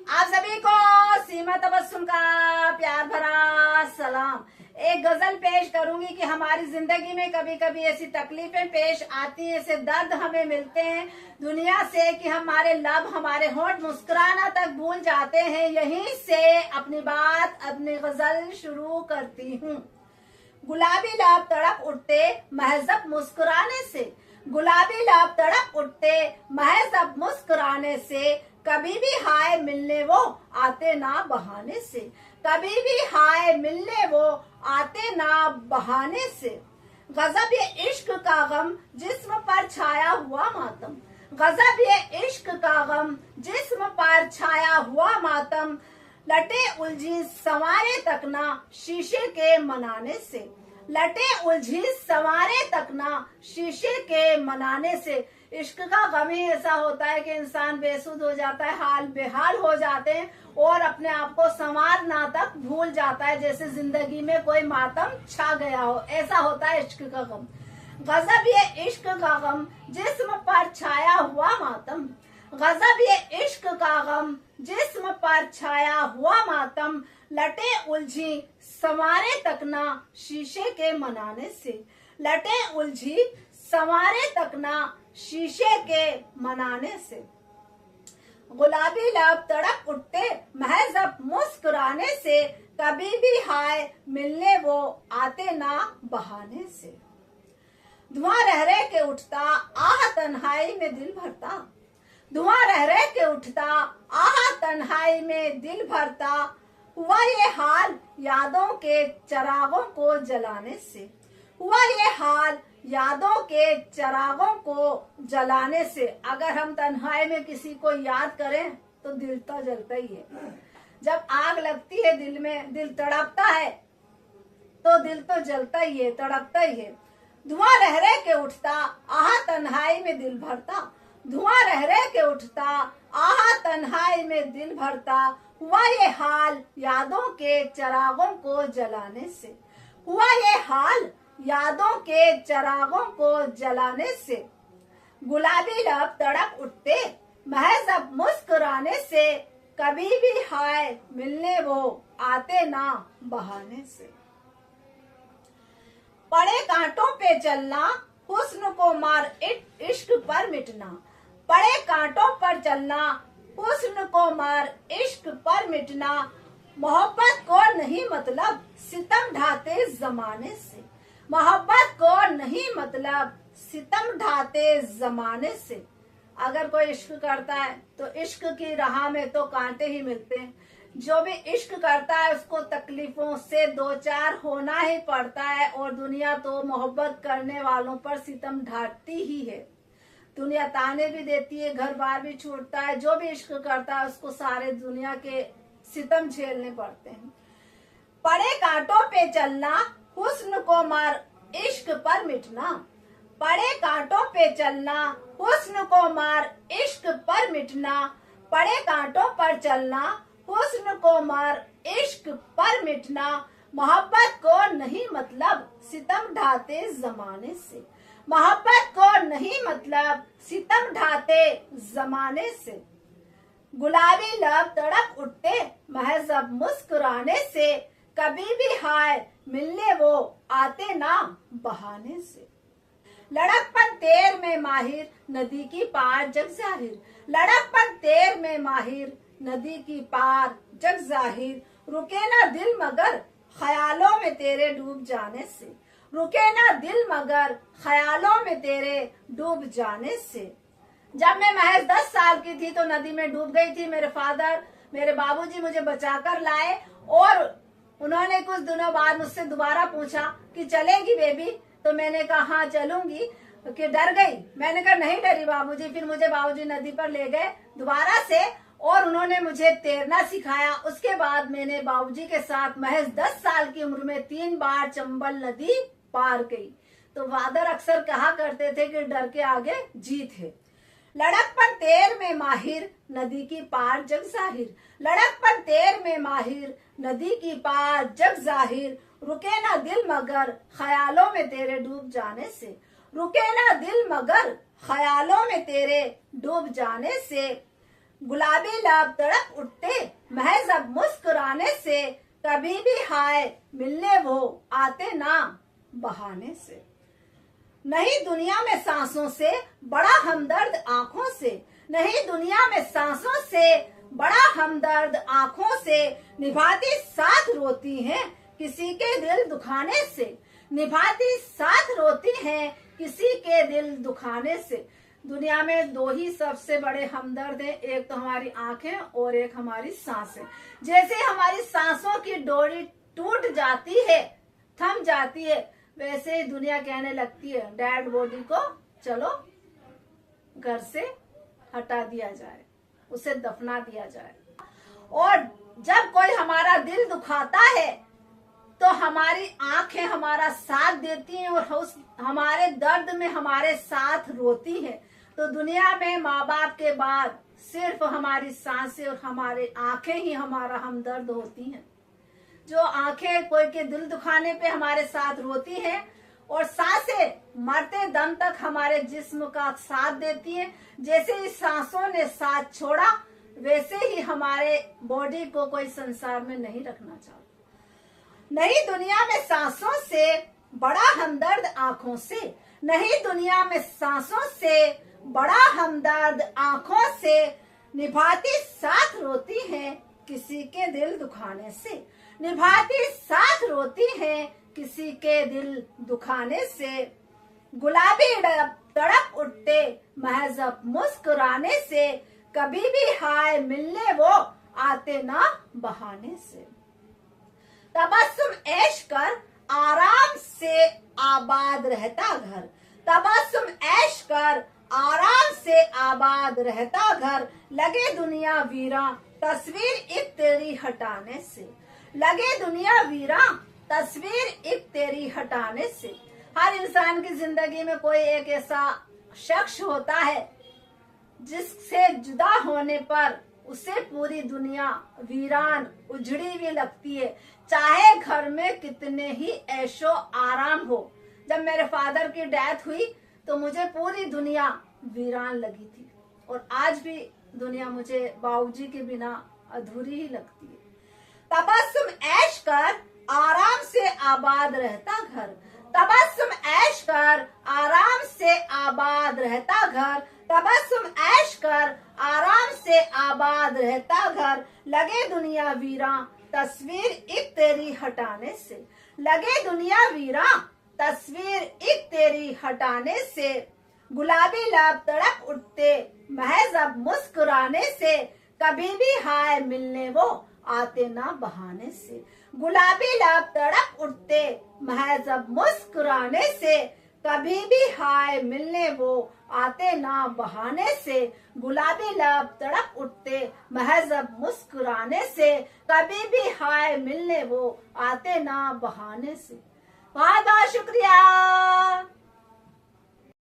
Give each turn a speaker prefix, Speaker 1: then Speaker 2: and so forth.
Speaker 1: आप सभी को सीमा तबस्सुम का प्यार भरा सलाम। एक गजल पेश करूंगी कि हमारी जिंदगी में कभी कभी ऐसी तकलीफें पेश आती हैं, ऐसे दर्द हमें मिलते हैं दुनिया से कि हमारे लब, हमारे होंठ मुस्कुराना तक भूल जाते हैं। यहीं से अपनी बात, अपनी गजल शुरू करती हूँ। गुलाबी लब तड़प उठते महज अब मुस्कुराने से, गुलाबी लब तड़प उठते महज अब मुस्कुराने से। कभी भी हाय मिलने वो आते ना बहाने से, कभी भी हाय मिलने वो आते ना बहाने से। गजब ये इश्क का गम जिस्म पर छाया हुआ मातम, गजब ये इश्क का गम जिस्म पर छाया हुआ मातम। लटे उलझी संवारे तक ना शीशे के मनाने से, लटे उलझी संवारे तक ना शीशे के मनाने से। इश्क का गम ही ऐसा होता है कि इंसान बेसुध हो जाता है, हाल बेहाल हो जाते हैं और अपने आप को संवारना तक भूल जाता है, जैसे जिंदगी में कोई मातम छा गया हो। ऐसा होता है इश्क का गम। गजब ये इश्क का गम जिस्म पर छाया हुआ मातम, गजब ये इश्क का गम जिस्म पर छाया हुआ मातम। लटे उलझी संवारे तक ना शीशे के मनाने से, लटे उलझी संवारे तक ना शीशे के मनाने से। गुलाबी लब तड़प उठते महज अब मुस्कुराने से, कभी भी हाय मिलने वो आते ना बहाने से। धुआं रह रह के उठता आह तन्हाई में दिल भरता, धुआं रह रह के उठता आह तन्हाई में दिल भरता। हुआ ये हाल यादों के चरागों को जलाने से, हुआ ये हाल यादों के चरागों को जलाने से। अगर हम तन्हाई में किसी को याद करें तो दिल तो जलता ही है। जब आग लगती है दिल में, दिल तड़पता है तो दिल तो जलता ही है, तड़पता ही है। धुआं रह रह के उठता आह तन्हाई में दिल भरता, धुआं रह रह के उठता आह तन्हाई में दिल भरता। हुआ ये हाल यादों के चरागों को जलाने से, हुआ ये हाल यादों के चरागों को जलाने से। गुलाबी लब तड़प उठते महज अब मुस्कुराने से, कभी भी हाय मिलने वो आते ना बहाने से। पड़े कांटों पे चलना हुस्न को मार इश्क पर मिटना, पड़े कांटों पर चलना हुस्न को मार इश्क पर मिटना। मोहब्बत को नहीं मतलब सितम ढाते जमाने से, मोहब्बत को नहीं मतलब सितम ढाते जमाने से। अगर कोई इश्क करता है तो इश्क की राह में तो कांटे ही मिलते हैं। जो भी इश्क करता है उसको तकलीफों से दो चार होना ही पड़ता है, और दुनिया तो मोहब्बत करने वालों पर सितम ढाती ही है। दुनिया ताने भी देती है, घर बार भी छूटता है। जो भी इश्क करता है उसको सारे दुनिया के सितम झेलने पड़ते हैं। पड़े कांटों पे चलना हुस्न को मार इश्क पर मिटना, पड़े कांटों पे चलना हुस्न को मार इश्क पर मिटना। पड़े कांटों पर चलना हुस्न को मार इश्क पर मिटना। मोहब्बत को नहीं मतलब सितम ढाते जमाने से, मोहब्बत को नहीं मतलब सितम ढाते जमाने से। गुलाबी लब तड़प उठते महज अब मुस्कुराने से, कभी भी हाय मिलने वो आते ना बहाने से। लड़कपन तेर में माहिर नदी की पार जग जाहिर, लड़कपन तेर में माहिर नदी की पार जग जाहिर। रुके ना दिल मगर ख्यालों में तेरे डूब जाने से, रुके ना दिल मगर ख्यालों में तेरे डूब जाने से। जब मैं महज 10 साल की थी तो नदी में डूब गई थी। मेरे फादर, मेरे बाबूजी मुझे बचाकर लाए और उन्होंने कुछ दिनों बाद मुझसे दोबारा पूछा कि चलेगी बेबी, तो मैंने कहा हाँ चलूंगी, कि डर गई। मैंने कहा नहीं डरी बाबूजी। फिर मुझे बाबूजी नदी पर ले गए दोबारा से और उन्होंने मुझे तैरना सिखाया। उसके बाद मैंने बाबूजी के साथ महज 10 साल की उम्र में 3 बार चंबल नदी पार गई। तो फादर अक्सर कहा करते थे कि डर के आगे जीत है। लड़कपन तेर में माहिर नदी की पार जग जाहिर, लड़कपन तेर में माहिर नदी की पार जग जाहिर। रुके ना दिल मगर ख्यालों में तेरे डूब जाने से, रुके ना दिल मगर ख्यालों में तेरे डूब जाने से। गुलाबी लब तड़प उठते महज अब मुस्कुराने से, कभी भी हाय मिलने वो आते ना बहाने से। नहीं दुनिया में सांसों से बड़ा हमदर्द आंखों से, नहीं दुनिया में सांसों से बड़ा हमदर्द आंखों से, निभाती साथ रोती हैं किसी के दिल दुखाने से, निभाती साथ रोती हैं किसी के दिल दुखाने से। दुनिया में दो ही सबसे बड़े हमदर्द हैं, एक तो हमारी आंखें और एक हमारी सांसें। जैसे हमारी सांसों की डोरी टूट जाती है, थम जाती है, वैसे ही दुनिया कहने लगती है डेड बॉडी को चलो घर से हटा दिया जाए, उसे दफना दिया जाए। और जब कोई हमारा दिल दुखाता है तो हमारी आंखें हमारा साथ देती हैं और उस हमारे दर्द में हमारे साथ रोती हैं। तो दुनिया में माँ बाप के बाद सिर्फ हमारी सांसें और हमारे आंखें ही हमारा हमदर्द होती हैं। जो आंखें कोई के दिल दुखाने पे हमारे साथ रोती हैं और सांसें मरते दम तक हमारे जिस्म का साथ देती हैं। जैसे ही सांसों ने साथ छोड़ा वैसे ही हमारे बॉडी को कोई संसार में नहीं रखना चाहता। नहीं दुनिया में सांसों से बड़ा हमदर्द आंखों से, नहीं दुनिया में सांसों से बड़ा हमदर्द आंखों से, निभाती साथ रोती है किसी के दिल दुखाने से, निभाती साथ रोती है किसी के दिल दुखाने से। गुलाबी तड़प उठते महज अब मुस्कुराने से, कभी भी हाय मिलने वो आते ना बहाने से। तबस्सुम ऐश कर आराम से आबाद रहता घर, तबस्सुम ऐश कर आराम से आबाद रहता घर, लगे दुनिया वीरा तस्वीर एक तेरी हटाने से, लगे दुनिया वीरा तस्वीर एक तेरी हटाने से। हर इंसान की जिंदगी में कोई एक ऐसा शख्स होता है जिससे जुदा होने पर उसे पूरी दुनिया वीरान उजड़ी हुई लगती है, चाहे घर में कितने ही ऐशो आराम हो। जब मेरे फादर की डेथ हुई तो मुझे पूरी दुनिया वीरान लगी थी और आज भी दुनिया मुझे बाबूजी के बिना अधूरी ही लगती है। तबस्सुम ऐश कर आराम से आबाद रहता घर, तबस्सुम ऐश कर आराम से आबाद रहता घर, तबस्सुम ऐश कर आराम से आबाद रहता घर, लगे दुनिया वीरा तस्वीर एक तेरी हटाने से, लगे दुनिया वीरा तस्वीर एक तेरी हटाने से। गुलाबी लब तड़प उठते महज अब मुस्कुराने से, कभी भी हाय मिलने वो आते ना बहाने से। गुलाबी लब तड़प उठते महज अब मुस्कुराने से, कभी भी हाय मिलने वो आते ना बहाने से। गुलाबी लब तड़प उठते महज अब मुस्कुराने से, कभी भी हाय मिलने वो आते ना बहाने से। बहुत बहुत शुक्रिया।